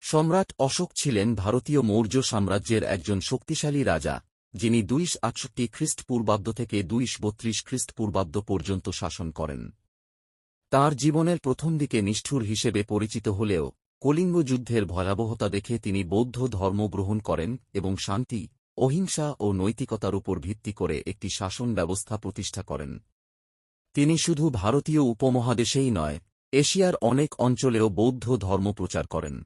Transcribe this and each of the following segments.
সম্রাট অশোক ছিলেন ভারতীয় মৌর্য সাম্রাজ্যের একজন শক্তিশালী রাজা, যিনি ২৬৬৮ খ্রিস্টপূর্বাব্দ থেকে ২৩২ খ্রিস্টপূর্বাব্দ পর্যন্ত শাসন করেন। তাঁর জীবনের প্রথম দিকে নিষ্ঠুর হিসেবে পরিচিত হলেও কলিঙ্গ যুদ্ধের ভয়াবহতা দেখে তিনি বৌদ্ধ ধর্ম গ্রহণ করেন এবং শান্তি, অহিংসা ও নৈতিকতার উপর ভিত্তি করে একটি শাসন ব্যবস্থা প্রতিষ্ঠা করেন। তিনি শুধু ভারতীয় উপমহাদেশেই নয়, এশিয়ার অনেক অঞ্চলেও বৌদ্ধ ধর্ম প্রচার করেন।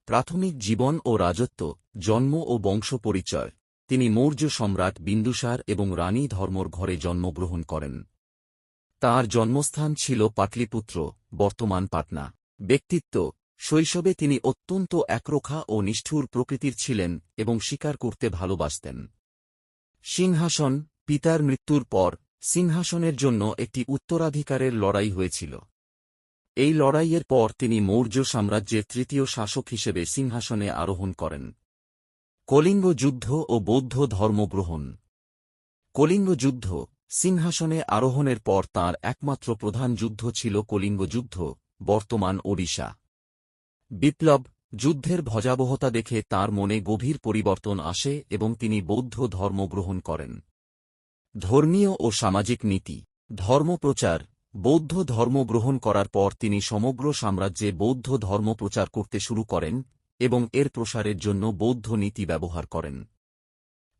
প্রাথমিক জীবন ও রাজত্ব, জন্ম ও বংশ পরিচয়। তিনি মৌর্য সম্রাট বিন্দুসার এবং রানী ধর্মর ঘরে জন্মগ্রহণ করেন। তাঁর জন্মস্থান ছিল পাটলিপুত্র, বর্তমান পাটনা। ব্যক্তিত্ব: শৈশবে তিনি অত্যন্ত একরোখা ও নিষ্ঠুর প্রকৃতির ছিলেন এবং শিকার করতে ভালোবাসতেন। সিংহাসন: পিতার মৃত্যুর পর সিংহাসনের জন্য একটি উত্তরাধিকারের লড়াই হয়েছিল। এই লড়াইয়ের পর তিনি মৌর্য সাম্রাজ্যের তৃতীয় শাসক হিসেবে সিংহাসনে আরোহণ করেন। কলিঙ্গ যুদ্ধ ও বৌদ্ধ ধর্ম গ্রহণ। কলিঙ্গ যুদ্ধ: সিংহাসনে আরোহণের পর তাঁর একমাত্র প্রধান যুদ্ধ ছিল কলিঙ্গ যুদ্ধ, বর্তমান ওড়িশা। বিপ্লব: যুদ্ধের ভয়াবহতা দেখে তাঁর মনে গভীর পরিবর্তন আসে এবং তিনি বৌদ্ধ ধর্ম গ্রহণ করেন। ধর্মীয় ও সামাজিক নীতি। ধর্মপ্রচার: বৌদ্ধ ধর্ম গ্রহণ করার পর তিনি সমগ্র সাম্রাজ্যে বৌদ্ধ ধর্ম প্রচার করতে শুরু করেন এবং এর প্রসারের জন্য বৌদ্ধ নীতি ব্যবহার করেন।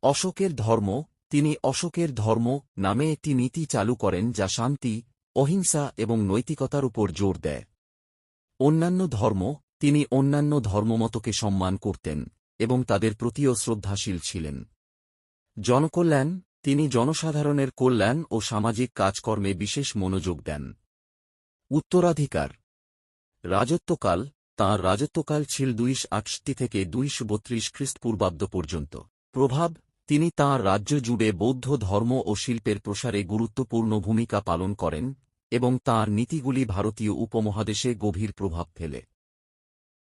অশোকের ধর্ম: তিনি অশোকের ধর্ম নামে একটি নীতি চালু করেন যা শান্তি, অহিংসা এবং নৈতিকতার উপর জোর দেয়। অন্যান্য ধর্ম: তিনি অন্যান্য ধর্মমতকে সম্মান করতেন এবং তাদের প্রতিও শ্রদ্ধাশীল ছিলেন। জনকল্যাণ: তিনি জনসাধারণের কল্যাণ ও সামাজিক কাজকর্মে বিশেষ মনোযোগ দেন। উত্তরাধিকার। রাজত্বকাল: তাঁর রাজত্বকাল ছিল ২৬৬৮ থেকে ২৩২ খ্রিস্টপূর্বাব্দ পর্যন্ত। প্রভাব: তিনি তাঁর রাজ্য জুড়ে বৌদ্ধ ধর্ম ও শিল্পের প্রসারে গুরুত্বপূর্ণ ভূমিকা পালন করেন এবং তাঁর নীতিগুলি ভারতীয় উপমহাদেশে গভীর প্রভাব ফেলে।